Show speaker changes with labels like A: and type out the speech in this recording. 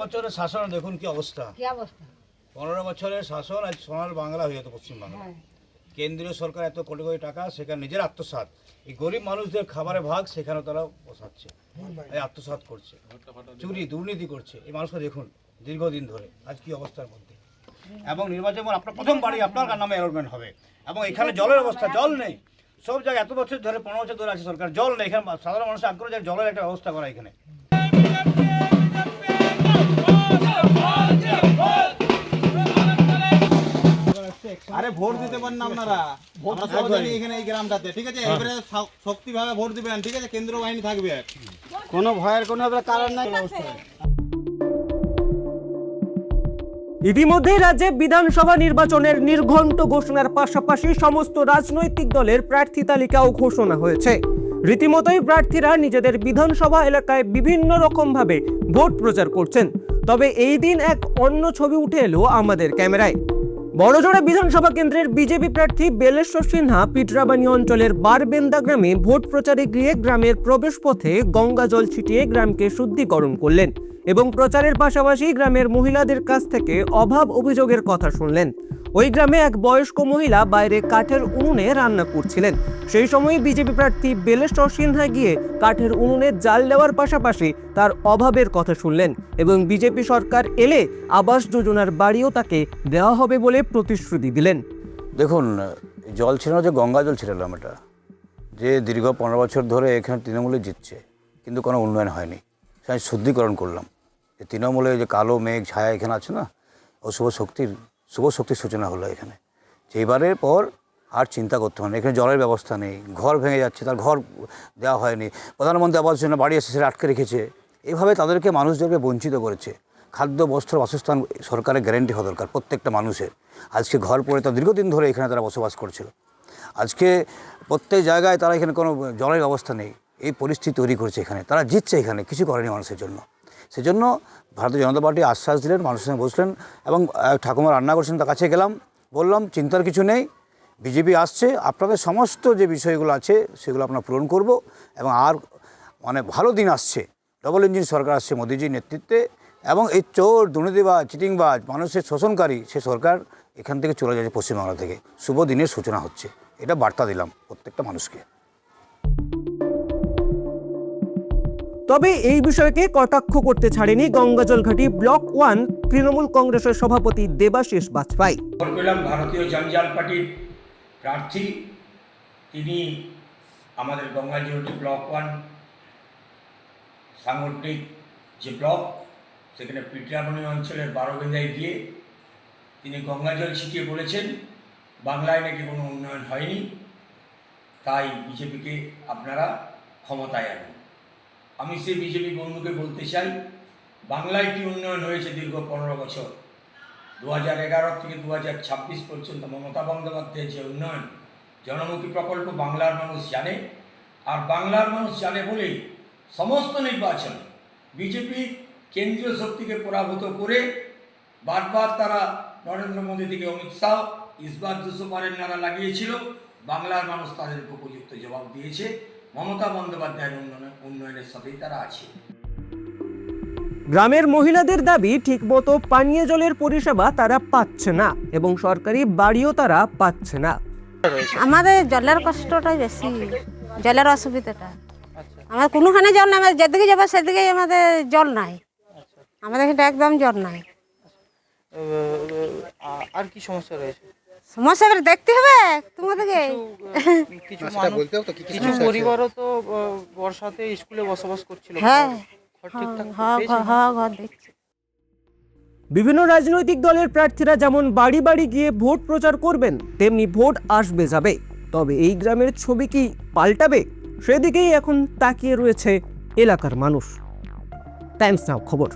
A: বছরের শাসন দেখুন কি অবস্থা। 15 বছরের শাসন আজ সোনার বাংলা হয়ে যেত পশ্চিমবাংলা। কেন্দ্রীয় সরকার এত কোটি কোটি টাকা, সেখানে নিজের আত্মসাৎ, এই গরিব মানুষদের খাবারের ভাগ সেখানে তারা বসাচ্ছে, এই আত্মসাৎ করছে, চুরি দুর্নীতি করছে। এই মানুষকে দেখুন দীর্ঘদিন ধরে আজ কি অবস্থার মধ্যে। এবং নির্বাচন আপনার প্রথম বাড়ি আপনার নামে অ্যালটমেন্ট হবে। এবং এখানে জলের অবস্থা, জল নেই সব জায়গায়। এত বছর ধরে 15 বছর ধরে আছে সরকার, জল নেই। এখানে সাধারণ মানুষের আগ্রহ যে জলের একটা ব্যবস্থা করা এখানে।
B: আরে ভোট দিতে পারেন না আপনারা, আমরা সব জানি এখানে এই গ্রামটাতে, ঠিক আছে? এবারে শক্তিভাবে ভোট দিবেন, ঠিক আছে? কেন্দ্র বাহিনী থাকবে, কোনো ভয়ের কোনো কারণ নাই।
C: ইতিমধ্যেই রাজ্যে বিধানসভা নির্বাচনের নির্ঘণ্ট ঘোষণার পাশাপাশি সমস্ত রাজনৈতিক দলের প্রার্থী তালিকাও ঘোষণা হয়েছে। রীতিমতোই প্রার্থীরা নিজেদের বিধানসভা এলাকায় বিভিন্ন রকম ভাবে ভোট প্রচার করছেন। তবে এই দিন এক অন্য ছবি উঠে এলো আমাদের ক্যামেরায়। বড়জোড়া বিধানসভা কেন্দ্রের বিজেপি প্রার্থী বেলেশ্বর সিনহা পিটরাবানি অঞ্চলের বারবেন্দা গ্রামে ভোট প্রচারে গিয়ে গ্রামের প্রবেশ পথে গঙ্গা জল ছিটিয়ে গ্রামকে শুদ্ধিকরণ করলেন এবং প্রচারের পাশাপাশি গ্রামের মহিলাদের কাছ থেকে অভাব অভিযোগের কথা শুনলেন। ওই গ্রামে এক বয়স্ক মহিলা বাইরে কাঠের উনুনে রান্না করছিলেন। সেই সময় বিজেপি প্রার্থী বেলেশ্বর সিনহা গিয়ে কাঠের উনুনে জাল দেওয়ার পাশাপাশি তার অভাবের কথা শুনলেন এবং বিজেপি সরকার এলে আবাস যোজনার বাড়িও তাকে দেওয়া হবে বলে প্রতিশ্রুতি দিলেন।
D: দেখুন, জল ছিল না, যে গঙ্গা জল ছিলাম এটা, যে দীর্ঘ 15 বছর ধরে এখানে তৃণমূলে জিতছে কিন্তু কোনো উন্নয়ন হয়নি। আমি শুদ্ধিকরণ করলাম। যে তৃণমূলে যে কালো মেঘ ছায়া এখানে আছে না, ও শুভ শক্তির সূচনা হলো এখানে। যে এবারের পর আর চিন্তা করতে হবে না। এখানে জলের ব্যবস্থা নেই, ঘর ভেঙে যাচ্ছে, তার ঘর দেওয়া হয়নি। প্রধানমন্ত্রী আবাস যোজনা বাড়ি এসে সেটা আটকে রেখেছে। এভাবে তাদেরকে মানুষদেরকে বঞ্চিত করেছে। খাদ্য, বস্ত্র, বাসস্থান সরকারের গ্যারেন্টি হওয়া দরকার প্রত্যেকটা মানুষের। আজকে ঘর পড়ে তারা দীর্ঘদিন ধরে এখানে তারা বসবাস করছিল। আজকে প্রত্যেক জায়গায় তারা এখানে কোনো জলের ব্যবস্থা নেই, এই পরিস্থিতি তৈরি করেছে এখানে। তারা জিতছে, এখানে কিছু করেনি মানুষের জন্য। সেজন্য ভারতীয় জনতা পার্টি আশ্বাস দিলেন, মানুষের সঙ্গে বসলেন এবং ঠাকুমা রান্না করছেন, তার কাছে গেলাম, বললাম চিন্তার কিছু নেই, বিজেপি আসছে, আপনাদের সমস্ত যে বিষয়গুলো আছে সেগুলো আপনারা পূরণ করব এবং আর মানে ভালো দিন আসছে। ডবল ইঞ্জিন সরকার আসছে মোদিজির নেতৃত্বে এবং এই চোর, দুর্নীতিবাজ, চিটিংবাজ, মানুষের শোষণকারী সে সরকার এখান থেকে চলে যাচ্ছে পশ্চিমবাংলা থেকে। শুভ দিনের সূচনা হচ্ছে, এটা বার্তা দিলাম প্রত্যেকটা মানুষকে।
C: তবে এই বিষয়কে কটাক্ষ করতে ছাড়েনি গঙ্গাজলঘাটি ব্লক 1 তৃণমূল কংগ্রেসের সভাপতি দেবাশিস বাজপাই।
E: খবর পেলাম ভারতীয় জনজাল পার্টির প্রার্থী, তিনি আমাদের গঙ্গাজলঘাটি ব্লক 1 সাংগঠনিক যে ব্লক, সেখানে পিটরাবনি অঞ্চলের বারোবেন্দায় গিয়ে তিনি গঙ্গাজল ছিটিয়ে বলেছেন বাংলায় নাকি কোনো উন্নয়ন হয়নি, তাই বিজেপিকে আপনারা ক্ষমতায় আনুন। আমি সেই বিজেপি বন্ধুকে বলতে চাই, বাংলায় কি উন্নয়ন হয়েছে দীর্ঘ 15 বছর? 2011 থেকে 2026 পর্যন্ত মমতা বন্দ্যোপাধ্যায়ের যে উন্নয়ন, জনমুখী প্রকল্প বাংলার মানুষ জানে। আর বাংলার মানুষ জানে বলেই সমস্ত নির্বাচনে বিজেপি কেন্দ্রীয় শক্তিকে পরাভূত করে বারবার তারা নরেন্দ্র মোদী থেকে অমিত শাহ ইসবার 200 পারের নারা লাগিয়েছিল। বাংলার মানুষ তাদেরকে উপযুক্ত জবাব দিয়েছে। মমতা বন্দ্যোপাধ্যায়ের উন্নয়নের সাথেই তারা আছে।
C: গ্রামের মহিলাদের দাবি, ঠিকমতো পানীয় জলের পরিষেবা তারা পাচ্ছে না এবং সরকারি বাড়িও তারা পাচ্ছে না।
F: আমাদের জলের কষ্টটাই বেশি, জলের অসুবিধাটা। আমার কোনোখানে জল নাই, আমাদের যেদিকে যাবো সেদিকে আমাদের জল নাই, আমাদের এখানে একদম জল নাই।
B: আর কি সমস্যা রয়েছে?
F: সমস্যা এবার দেখতে হবে তোমাদেরকে।
B: কিছু পরিবারও তো বর্ষাতে স্কুলে বসবাস করছিল।
F: হ্যাঁ,
B: ঘর
F: দেখছি।
C: বিভিন্ন রাজনৈতিক দলের প্রার্থীরা যেমন বাড়ি বাড়ি গিয়ে ভোট প্রচার করবেন, তেমনি ভোট আসবে যাবে। তবে এই গ্রামের ছবি কি পাল্টাবে? সেদিকেই এখন তাকিয়ে রয়েছে এলাকার মানুষ। টাইমস নাও খবর।